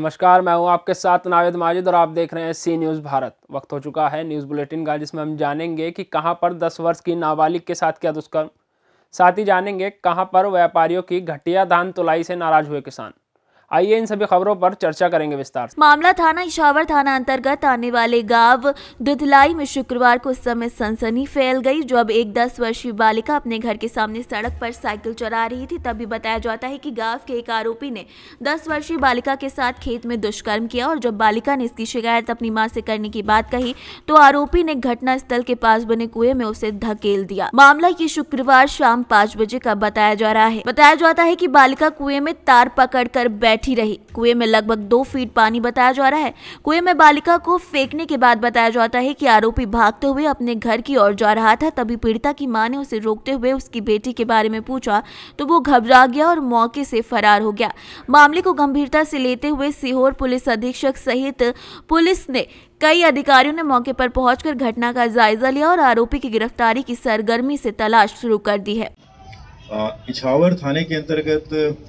नमस्कार, मैं हूं आपके साथ नावेद माजिद और आप देख रहे हैं सी न्यूज़ भारत। वक्त हो चुका है न्यूज़ बुलेटिन का, जिसमें हम जानेंगे कि कहां पर 10 वर्ष की नाबालिग के साथ किया दुष्कर्म। साथ ही जानेंगे कहां पर व्यापारियों की घटिया धान तुलाई से नाराज हुए किसान। आइए इन सभी खबरों पर चर्चा करेंगे विस्तार से। मामला थाना इछावर थाना अंतर्गत आने वाले गांव दुधलाई में शुक्रवार को उस समय सनसनी फैल गई, जब एक 10 वर्षीय बालिका अपने घर के सामने सड़क पर साइकिल चला रही थी। तभी बताया जाता है कि गांव के एक आरोपी ने 10 वर्षीय बालिका के साथ खेत में दुष्कर्म किया और जब बालिका ने इसकी शिकायत अपनी मां से करने की बात कही तो आरोपी ने घटना स्थल के पास बने कुएं में उसे धकेल दिया। मामला ये शुक्रवार शाम 5 बजे का बताया जा रहा है। बताया जाता है कि बालिका कुएं में तार पकड़कर बैठी रही। कुएं में लगभग 2 फीट पानी बताया जा रहा है। कुएं में बालिका को फेंकने के बाद बताया जाता है कि आरोपी भागते हुए अपने घर की ओर जा रहा था। तभी पीड़िता की मां ने उसे रोकते हुए उसकी बेटी के बारे में पूछा तो वो घबरा गया और मौके से फरार हो गया। मामले को गंभीरता से लेते हुए सीहोर पुलिस अधीक्षक सहित पुलिस ने कई अधिकारियों ने मौके पर पहुंचकर घटना का जायजा लिया और आरोपी की गिरफ्तारी की सरगर्मी से तलाश शुरू कर दी है। इछावर थाने के अंतर्गत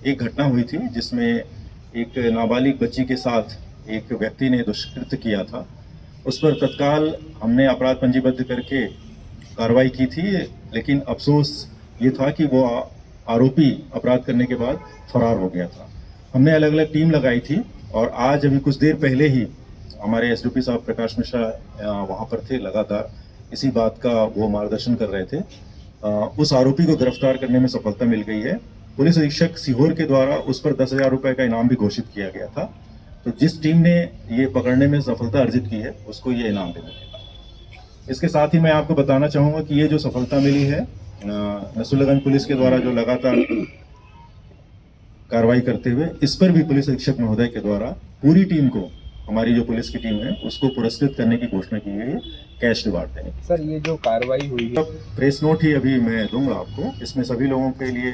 एक घटना हुई थी जिसमें एक नाबालिग बच्ची के साथ एक व्यक्ति ने दुष्कृत्य किया था। उस पर तत्काल हमने अपराध पंजीबद्ध करके कार्रवाई की थी, लेकिन अफसोस ये था कि वो आरोपी अपराध करने के बाद फरार हो गया था। हमने अलग अलग टीम लगाई थी और आज अभी कुछ देर पहले ही हमारे एसडीपी साहब प्रकाश मिश्रा वहाँ पर थे, लगातार इसी बात का वो मार्गदर्शन कर रहे थे। उस आरोपी को गिरफ्तार करने में सफलता मिल गई है। पुलिस अधीक्षक सीहोर के द्वारा उस पर 10,000 रुपए का इनाम भी घोषित किया गया था। तो जिस टीम ने ये पकड़ने में सफलता अर्जित की है उसको ये इनाम भी मिलेगा। इसके साथ ही मैं आपको बताना चाहूँगा कि ये जो सफलता मिली है नसरुल्लागंज पुलिस के द्वारा जो लगातार कार्रवाई करते हुए, इस पर भी पुलिस अधीक्षक महोदय के द्वारा पूरी टीम को, हमारी जो पुलिस की टीम है उसको पुरस्कृत करने की घोषणा की गई है, कैश रिवार्ड देने की। सर, ये जो कार्रवाई हुई है, प्रेस नोट ही अभी मैं दूंगा आपको। इसमें सभी लोगों के लिए,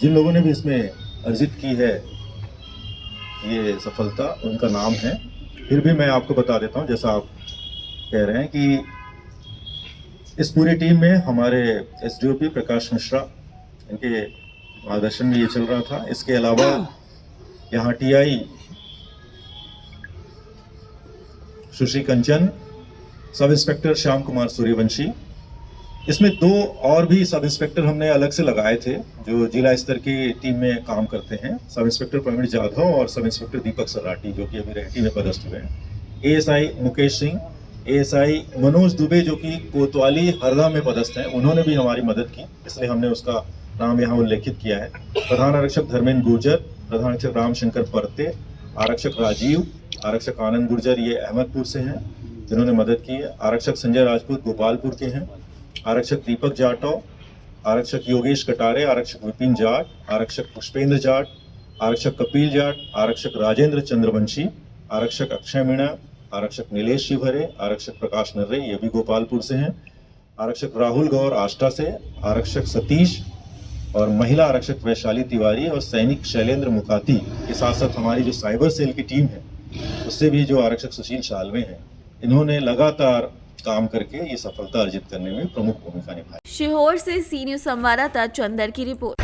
जिन लोगों ने भी इसमें अर्जित की है ये सफलता, उनका नाम है। फिर भी मैं आपको बता देता हूं, जैसा आप कह रहे हैं कि इस पूरी टीम में हमारे एसडीओपी प्रकाश मिश्रा, इनके मार्गदर्शन में ये चल रहा था। इसके अलावा यहाँ टीआई सुश्री कंचन, सब इंस्पेक्टर श्याम कुमार सूर्यवंशी, इसमें 2 और भी सब इंस्पेक्टर हमने अलग से लगाए थे जो जिला स्तर की टीम में काम करते हैं। सब इंस्पेक्टर प्रवीण जाधव और सब इंस्पेक्टर दीपक सराठी, जो कि अभी रेहटी में पदस्थ हुए हैं। एएसआई मुकेश सिंह, एएसआई मनोज दुबे जो कि कोतवाली हरदा में पदस्थ हैं, उन्होंने भी हमारी मदद की, इसलिए हमने उसका नाम यहाँ उल्लेखित किया है। प्रधान आरक्षक धर्मेंद्र गुर्जर, प्रधान आरक्षक रामशंकर परते, आरक्षक राजीव, आरक्षक आनंद गुर्जर, ये अहमदपुर से हैं जिन्होंने मदद की है। आरक्षक संजय राजपूत गोपालपुर के हैं। आरक्षक दीपक जाटव, आरक्षक योगेश कटारे, आरक्षक विपिन जाट, आरक्षक पुष्पेंद्र जाट, आरक्षक कपिल जाट, आरक्षक राजेंद्र चंद्रवंशी, आरक्षक अक्षय मीणा, आरक्षक नीलेश शिवहरे, आरक्षक प्रकाश नर्रे, ये भी गोपालपुर से हैं। आरक्षक राहुल गौर आष्टा से, आरक्षक सतीश और महिला आरक्षक वैशाली तिवारी और सैनिक शैलेंद्र मुकाती के साथ साथ हमारी जो साइबर सेल की टीम है उससे भी जो आरक्षक सुशील शालवे हैं, इन्होंने लगातार काम करके ये सफलता अर्जित करने में प्रमुख भूमिका निभाई। सीहोर से सी न्यूज़ संवाददाता चंदर की रिपोर्ट।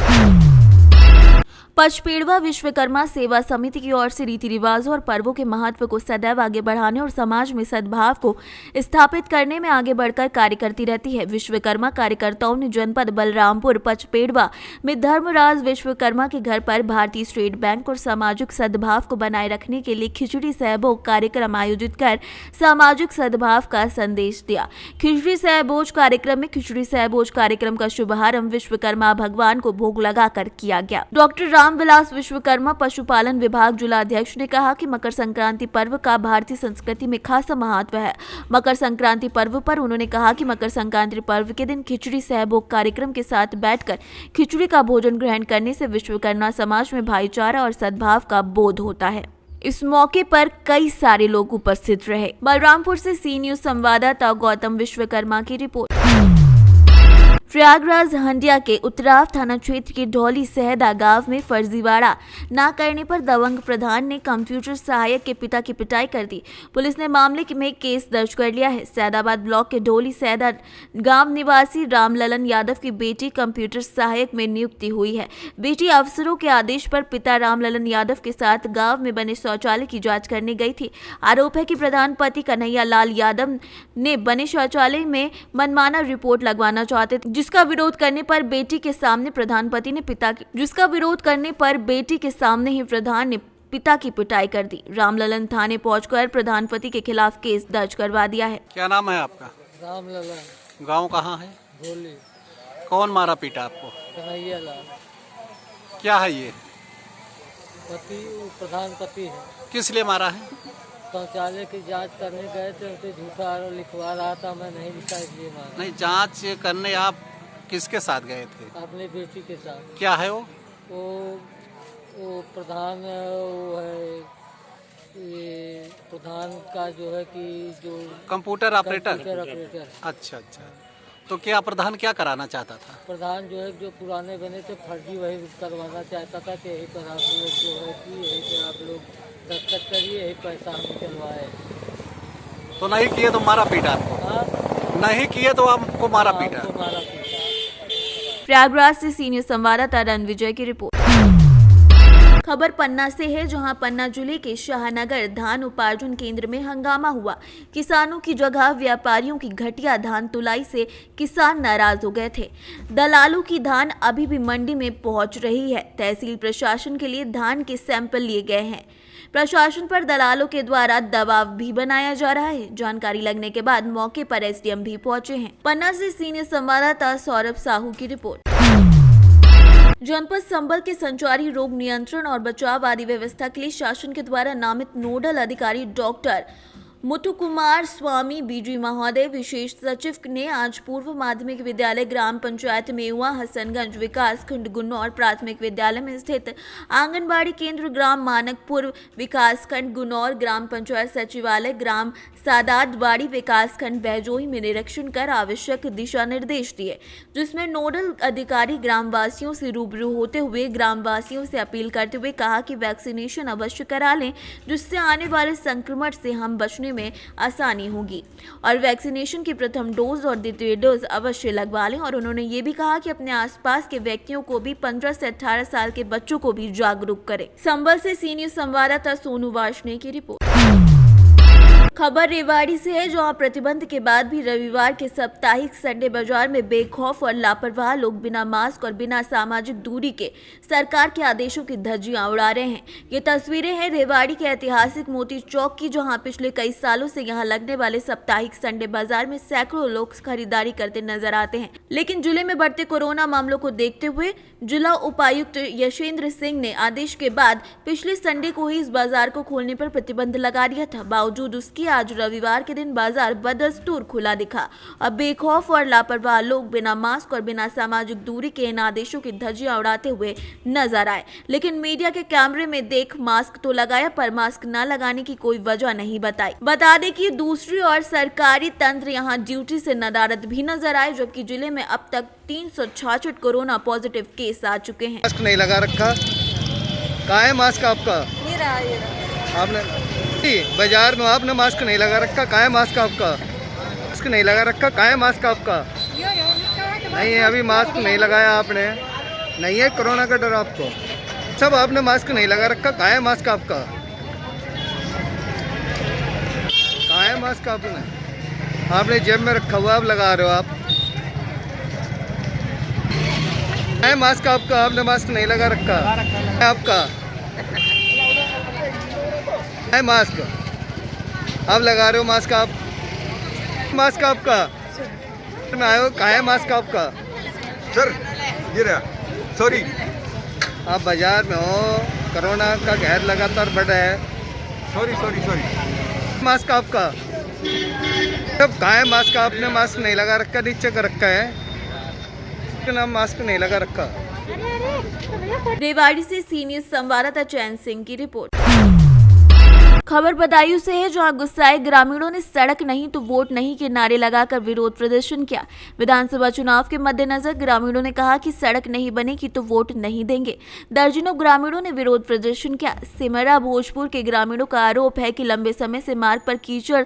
पचपेड़वा विश्वकर्मा सेवा समिति की ओर से रीति रिवाजों और पर्वों के महत्व को सदैव आगे बढ़ाने और समाज में सद्भाव को स्थापित करने में आगे बढ़कर कार्य करती रहती है। विश्वकर्मा कार्यकर्ताओं ने जनपद बलरामपुर पचपेड़वा में धर्मराज विश्वकर्मा के घर पर भारतीय स्टेट बैंक और सामाजिक सद्भाव को बनाए रखने के लिए खिचड़ी सहभोज कार्यक्रम आयोजित कर सामाजिक सद्भाव का संदेश दिया। खिचड़ी सहभोज कार्यक्रम में खिचड़ी सहभोज कार्यक्रम का शुभारंभ विश्वकर्मा भगवान को भोग लगाकर किया गया। डॉक्टर रामविलास विश्वकर्मा पशुपालन विभाग जिलाध्यक्ष ने कहा कि मकर संक्रांति पर्व का भारतीय संस्कृति में खासा महत्व है। मकर संक्रांति पर्व पर उन्होंने कहा कि मकर संक्रांति पर्व के दिन खिचड़ी सहभोग कार्यक्रम के साथ बैठकर खिचड़ी का भोजन ग्रहण करने से विश्वकर्मा समाज में भाईचारा और सद्भाव का बोध होता है। इस मौके पर कई सारे लोग उपस्थित रहे। बलरामपुर से सी न्यूज़ संवाददाता गौतम विश्वकर्मा की रिपोर्ट। प्रयागराज हंडिया के उत्तराव थाना क्षेत्र के ढोली सहदा गांव में फर्जीवाड़ा न करने पर दबंग प्रधान ने कंप्यूटर सहायक के पिता की पिटाई कर दी। पुलिस ने मामले में केस दर्ज कर लिया है। सैदाबाद ब्लॉक के ढोली सहदा गांव निवासी रामललन यादव की बेटी कंप्यूटर सहायक में नियुक्ति हुई है। बेटी अफसरों के आदेश पर पिता रामललन यादव के साथ गाँव में बने शौचालय की जाँच करने गई थी। आरोप है कि प्रधान पति कन्हैया लाल यादव ने बने शौचालय में मनमाना रिपोर्ट लगवाना चाहते थे, जिसका विरोध करने पर बेटी के सामने ही प्रधान ने पिता की पिटाई कर दी। रामललन थाने पहुंचकर प्रधान पति के खिलाफ केस दर्ज करवा दिया है। क्या नाम है आपका? रामललन। गांव कहाँ है? ढोली। कौन मारा पीटा आपको? कन्हैया लाल। क्या है ये? पति प्रधान पति है। किस लिए मारा है? शौचालय की जांच करने गए थे, उसे झूठा आरोप लिखवा रहा था, मैं नहीं लिखा इसलिए मारा। नहीं, जांच करने आप किसके साथ गए थे? अपनी बेटी के साथ। क्या है वो? वो प्रधान वो है, ये प्रधान का जो है कि जो कंप्यूटर ऑपरेटर। अच्छा। तो क्या प्रधान क्या कराना चाहता था? प्रधान जो है जो पुराने बने थे फर्जी वही करवाना चाहता था कि यही पर आप लोग जो है कि यही पर आप लोग दस्तखत करिए, यही पैसा हम निकलवाए। तो नहीं किए तो मारा पीटा आपको? हाँ? नहीं किए तो आपको मारा पीटा? प्रयागराज से सीनियर संवाददाता रणविजय की रिपोर्ट। खबर पन्ना से है, जहां पन्ना जिले के शाहनगर धान उपार्जन केंद्र में हंगामा हुआ। किसानों की जगह व्यापारियों की घटिया धान तुलाई से किसान नाराज हो गए थे। दलालों की धान अभी भी मंडी में पहुंच रही है। तहसील प्रशासन के लिए धान के सैंपल लिए गए हैं। प्रशासन पर दलालों के द्वारा दबाव भी बनाया जा रहा है। जानकारी लगने के बाद मौके पर एसडीएम भी पहुंचे हैं। पन्ना से सीनियर संवाददाता सौरभ साहू की रिपोर्ट। जनपद संबल के संचारी रोग नियंत्रण और बचाव आदि व्यवस्था के लिए शासन के द्वारा नामित नोडल अधिकारी डॉक्टर मुथुकुमार स्वामी बीजी महोदय विशेष सचिव ने आज पूर्व माध्यमिक विद्यालय ग्राम पंचायत मेवा हसनगंज विकास खंड गुन्नौर प्राथमिक विद्यालय में स्थित आंगनबाड़ी केंद्र ग्राम मानकपुर विकास खंड गुन्नौर ग्राम पंचायत सचिवालय ग्राम सादातबाड़ी विकास खंड बैजोई में निरीक्षण कर आवश्यक दिशा निर्देश दिए, जिसमें नोडल अधिकारी ग्रामवासियों से रूबरू होते हुए ग्रामवासियों से अपील करते हुए कहा कि वैक्सीनेशन अवश्य करा लें, जिससे आने वाले संक्रमण से हम बचने में आसानी होगी और वैक्सीनेशन की प्रथम डोज और द्वितीय डोज अवश्य लगवा लें। और उन्होंने ये भी कहा कि अपने आसपास के व्यक्तियों को भी 15 से 18 साल के बच्चों को भी जागरूक करें। संबल से सीनियर संवाददाता सोनू वार्ष्णेय की रिपोर्ट। खबर रेवाड़ी से है, जहां प्रतिबंध के बाद भी रविवार के साप्ताहिक संडे बाजार में बेखौफ और लापरवाह लोग बिना मास्क और बिना सामाजिक दूरी के सरकार के आदेशों की धज्जियां उड़ा रहे हैं। ये तस्वीरें हैं रेवाड़ी के ऐतिहासिक मोती चौक की, जहां पिछले कई सालों से यहां लगने वाले साप्ताहिक संडे बाजार में सैकड़ों लोग खरीदारी करते नजर आते हैं। लेकिन जिले में बढ़ते कोरोना मामलों को देखते हुए जिला उपायुक्त यशेंद्र सिंह ने आदेश के बाद पिछले संडे को ही इस बाजार को खोलने पर प्रतिबंध लगा दिया था। बावजूद उसकी आज रविवार के दिन बाजार बदस्तूर खुला दिखा। अब बेखौफ और लापरवाह लोग बिना मास्क और बिना सामाजिक दूरी के इन आदेशों की धज्जियां उड़ाते हुए नजर आए। लेकिन मीडिया के कैमरे में देख मास्क तो लगाया, पर मास्क न लगाने की कोई वजह नहीं बताई। बता दें कि दूसरी ओर सरकारी तंत्र यहां ड्यूटी से नदारद भी नजर आए, जबकि जिले में अब तक 366 कोरोना पॉजिटिव केस आ चुके हैं। मास्क नहीं लगा रखा, कहाँ है मास्क आपका? आपने बाजार में आपने मास्क नहीं लगा रखा, कहाँ है मास्क आपका? मास्क नहीं लगा रखा, कहाँ है मास्क आपका? नहीं है, अभी मास्क नहीं लगाया आपने, नहीं है कोरोना का डर आपको। सब आपने मास्क नहीं लगा रखा, कहाँ है मास्क आपका? कहाँ है मास्क आपने जेब में रखा हुआ, आप लगा रहे हो आप। है मास्क आपका, आपने मास्क नहीं लगा रखा है आपका, है मास्क आप लगा रहे हो मास्क आप, मास्क आपका में आए हो, कहाँ है मास्क आपका? सर ये रहा, सॉरी। आप बाजार में हो, कोरोना का कहर लगातार बढ़ रहा है। सॉरी। मास्क आपका अब कहाँ है मास्क? आपने मास्क नहीं लगा रखा, नीचे कर रखा है, नाम मास्क नहीं लगा रखा। रेवाड़ी से सीनियर संवाददाता चैन सिंह की रिपोर्ट। खबर बदायूं से है, जहां गुस्साए ग्रामीणों ने सड़क नहीं तो वोट नहीं के नारे लगाकर विरोध प्रदर्शन किया। विधानसभा चुनाव के मद्देनजर ग्रामीणों ने कहा कि सड़क नहीं बनेगी तो वोट नहीं देंगे। दर्जनों ग्रामीणों ने विरोध प्रदर्शन किया। सिमरा भोजपुर के ग्रामीणों का आरोप है कि लंबे समय से मार्ग पर कीचड़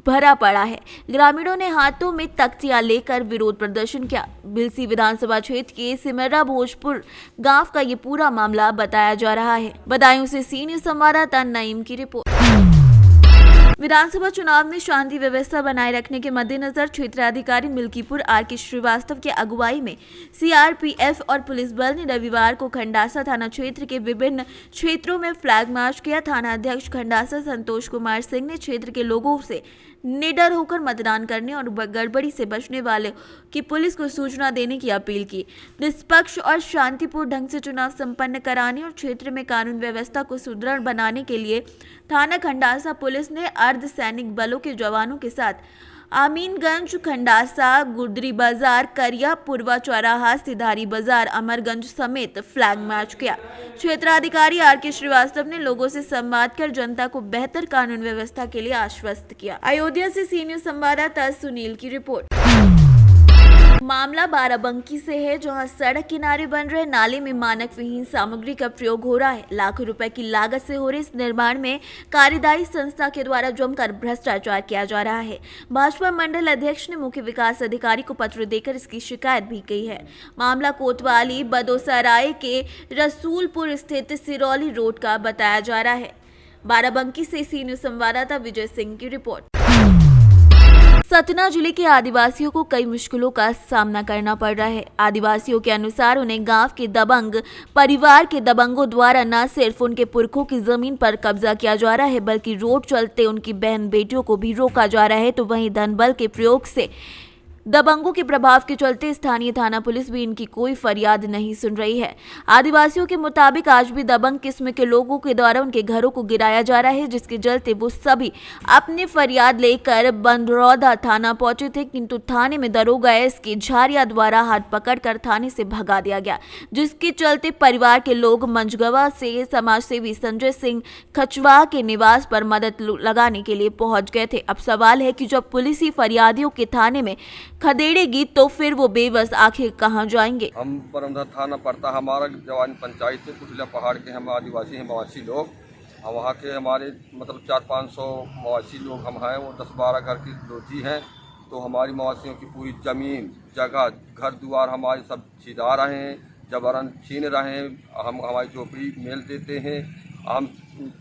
भरा पड़ा है। ग्रामीणों ने हाथों में तख्तियां लेकर विरोध प्रदर्शन किया। बिलसी विधानसभा क्षेत्र के सिमरा भोजपुर गांव का ये पूरा मामला बताया जा रहा है। बदायूं से सी न्यूज़ संवाददाता नईम की रिपोर्ट। विधानसभा चुनाव में शांति व्यवस्था बनाए रखने के मद्देनजर क्षेत्राधिकारी मिल्कीपुर आर.के. श्रीवास्तव की अगुवाई में सीआरपीएफ और पुलिस बल ने रविवार को खंडासा थाना क्षेत्र के विभिन्न क्षेत्रों में फ्लैग मार्च किया। थाना अध्यक्ष खंडासा संतोष कुमार सिंह ने क्षेत्र के लोगों से निडर होकर मतदान करने और गड़बड़ी से बचने वाले की पुलिस को सूचना देने की अपील की। निष्पक्ष और शांतिपूर्ण ढंग से चुनाव संपन्न कराने और क्षेत्र में कानून व्यवस्था को सुदृढ़ बनाने के लिए थाना खंडासा पुलिस ने अर्धसैनिक बलों के जवानों के साथ आमीनगंज, खंडासा, गुदरी बाजार, करिया, पूर्वा चौराहा, सिधारी बाजार, अमरगंज समेत फ्लैग मार्च किया। क्षेत्राधिकारी आर.के. श्रीवास्तव ने लोगों से संवाद कर जनता को बेहतर कानून व्यवस्था के लिए आश्वस्त किया। अयोध्या से सी न्यूज़ संवाददाता सुनील की रिपोर्ट। मामला बाराबंकी से है, जहां सड़क किनारे बन रहे नाले में मानक विहीन सामग्री का प्रयोग हो रहा है। लाखों रुपए की लागत से हो रहे इस निर्माण में कार्यदायी संस्था के द्वारा जमकर भ्रष्टाचार किया जा रहा है। भाजपा मंडल अध्यक्ष ने मुख्य विकास अधिकारी को पत्र देकर इसकी शिकायत भी की है। मामला कोतवाली बदोसराय के रसूलपुर स्थित सिरौली रोड का बताया जा रहा है। बाराबंकी से सी न्यूज़ संवाददाता विजय सिंह की रिपोर्ट। सतना जिले के आदिवासियों को कई मुश्किलों का सामना करना पड़ रहा है। आदिवासियों के अनुसार उन्हें गांव के दबंग परिवार के दबंगों द्वारा न सिर्फ उनके पुरखों की जमीन पर कब्जा किया जा रहा है, बल्कि रोड चलते उनकी बहन बेटियों को भी रोका जा रहा है। तो वहीं धन बल के प्रयोग से दबंगों के प्रभाव के चलते स्थानीय थाना पुलिस भी इनकी कोई फरियाद नहीं सुन रही है। आदिवासियों के मुताबिक आज भी दबंग किस्म के लोगों के द्वारा उनके घरों को गिराया जा रहा है, जिसके चलते वो सभी अपनी फरियाद लेकर बंदरौदा थाना पहुंचे थे, किंतु थाने में दरोगा एसके झारिया द्वारा हाथ पकड़कर थाने से भगा दिया गया, जिसके चलते परिवार के लोग मंझगवा से समाजसेवी संजय सिंह खचवाह के निवास पर मदद लगाने के लिए पहुंच गए थे। अब सवाल है कि जब पुलिस ही फरियादियों के थाने में खदेड़ेगी तो फिर वो बेबस आखिर कहां जाएंगे। हम बरौदा थाना पड़ता, हमारा जवानी पंचायत है, कुटला पहाड़ के हम आदिवासी हैं, मवासी लोग। वहाँ के हमारे मतलब 400-500 मवासी लोग हम हैं, वो 10-12 घर की रोजी हैं। तो हमारी मवासियों की पूरी ज़मीन जगह घर द्वार हमारे सब छिदा रहे हैं, जबरन छीन रहे हैं। हम हमारी झोपड़ी मेल देते हैं। हम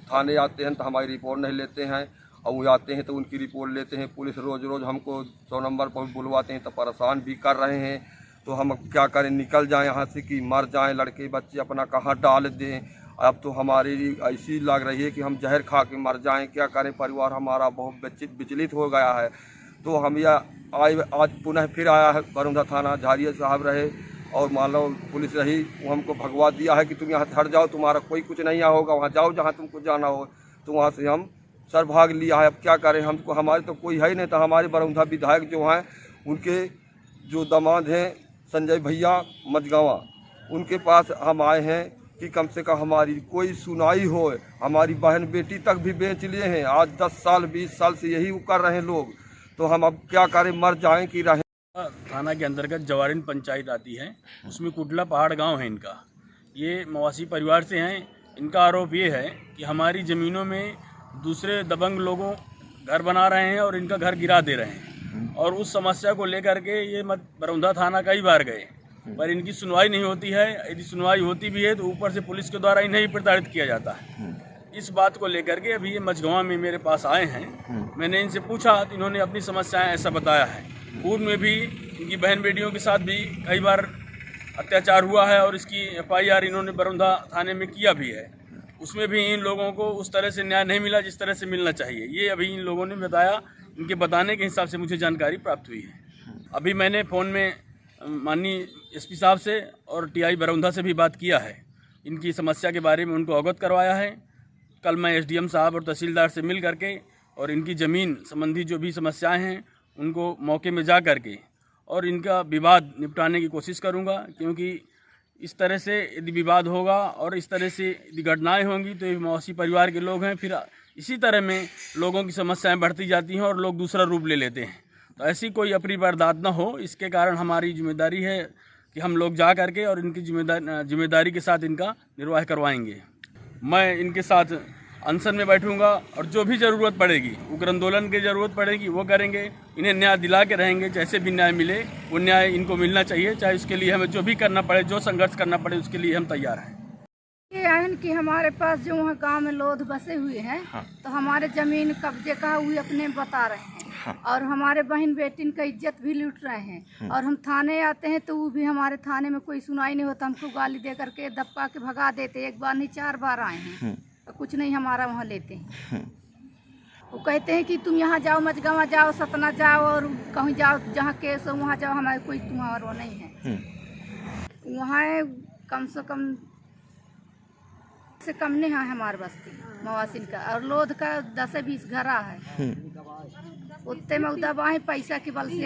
थाने आते हैं तो हमारी रिपोर्ट नहीं लेते हैं, और वो आते हैं तो उनकी रिपोर्ट लेते हैं। पुलिस रोज़ रोज़ हमको 100 नंबर पर बुलवाते हैं तो परेशान भी कर रहे हैं। तो हम अब क्या करें, निकल जाएं यहाँ से कि मर जाएं, लड़के बच्चे अपना कहाँ डाल दें। अब तो हमारी ऐसी लग रही है कि हम जहर खा के मर जाएं। क्या करें, परिवार हमारा बहुत विचलित हो गया है। तो हम यह आज पुनः फिर आया है बरौदा थाना, झारिया साहब रहे और मान लो पुलिस रही, वो हमको भगवा दिया है कि तुम यहाँ से हट जाओ, तुम्हारा कोई कुछ नहीं होगा, वहाँ जाओ जहाँ तुमको जाना हो। तो वहाँ से हम सर भाग लिया है। अब क्या करें, हमको हमारे तो कोई है ही नहीं। तो हमारे बरौदा विधायक जो हैं, उनके जो दामाद हैं संजय भैया मजगावा, उनके पास हम आए हैं कि कम से कम हमारी कोई सुनाई हो। हमारी बहन बेटी तक भी बेच लिए हैं, आज 10 साल 20 साल से यही कर रहे हैं लोग। तो हम अब क्या करें, मर जाएं कि रहें। थाना के अंतर्गत जवारिन पंचायत आती है, उसमें कुटला पहाड़ गांव है इनका। ये मवासी परिवार से हैं। इनका आरोप ये है कि हमारी ज़मीनों में दूसरे दबंग लोगों घर बना रहे हैं और इनका घर गिरा दे रहे हैं। और उस समस्या को लेकर के ये बरौदा थाना कई बार गए, पर इनकी सुनवाई नहीं होती है। यदि सुनवाई होती भी है तो ऊपर से पुलिस के द्वारा इन्हें ही प्रताड़ित किया जाता है। इस बात को लेकर के अभी ये मझगवा में मेरे पास आए हैं। मैंने इनसे पूछा तो इन्होंने अपनी समस्याएं ऐसा बताया है। पूर्व में भी इनकी बहन बेटियों के साथ भी कई बार अत्याचार हुआ है और इसकी FIR इन्होंने बरौदा थाने में किया भी है। उसमें भी इन लोगों को उस तरह से न्याय नहीं मिला जिस तरह से मिलना चाहिए। ये अभी इन लोगों ने बताया, इनके बताने के हिसाब से मुझे जानकारी प्राप्त हुई है। अभी मैंने फ़ोन में माननीय SP साहब से और TI बरौदा से भी बात किया है। इनकी समस्या के बारे में उनको अवगत करवाया है। कल मैं SDM साहब और तहसीलदार से मिल करके और इनकी ज़मीन संबंधी जो भी समस्याएं हैं उनको मौके में जा करके और इनका विवाद निपटाने की कोशिश करूंगा, क्योंकि इस तरह से यदि विवाद होगा और इस तरह से यदि घटनाएं होंगी तो ये मवासी परिवार के लोग हैं, फिर इसी तरह में लोगों की समस्याएं बढ़ती जाती हैं और लोग दूसरा रूप ले लेते हैं। तो ऐसी कोई अपनी बर्दाश्त न हो, इसके कारण हमारी जिम्मेदारी है कि हम लोग जा करके और इनकी जिम्मेदारी के साथ इनका निर्वाह करवाएंगे। मैं इनके साथ अनशन में बैठूंगा और जो भी ज़रूरत पड़ेगी, उग्र आंदोलन की ज़रूरत पड़ेगी वो करेंगे। इन्हें न्याय दिला के रहेंगे, जैसे भी न्याय मिले वो न्याय इनको मिलना चाहिए, चाहे उसके लिए हमें जो भी करना पड़े, जो संघर्ष करना पड़े, उसके लिए हम तैयार हैं। ये है कि हमारे पास जो वहाँ गांव में लोध बसे हुए हैं, तो हमारे जमीन कब्जे का हुई अपने बता रहे हैं, और हमारे बहन बेटिन का इज्जत भी लूट रहे हैं, और हम थाने आते हैं तो वो भी हमारे थाने में कोई सुनाई नहीं होता, हमको गाली दे करके दबका के भगा देते। एक बार नहीं 4 बार आए हैं, तो कुछ नहीं हमारा वहाँ लेते हैं। वो कहते हैं कि तुम यहाँ जाओ, मचगावा जाओ, सतना जाओ, और कहीं जाओ जहाँ केस हो वहाँ जाओ, हमारे कोई तुम्हारा वो नहीं है। वहाँ कम से कम से कम नहीं है हमारे बस्ती मवासिन का, और लोध का 10 से 20 घरा है। उतने में उदबाही पैसा के बल से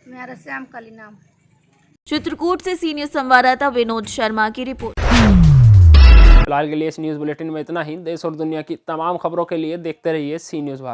मेरा श्याम कली नाम। चित्रकूट से सीनियर संवाददाता विनोद शर्मा की रिपोर्ट। फिलहाल के लिए इस न्यूज़ बुलेटिन में इतना ही। देश और दुनिया की तमाम खबरों के लिए देखते रहिए सी न्यूज़ भारत।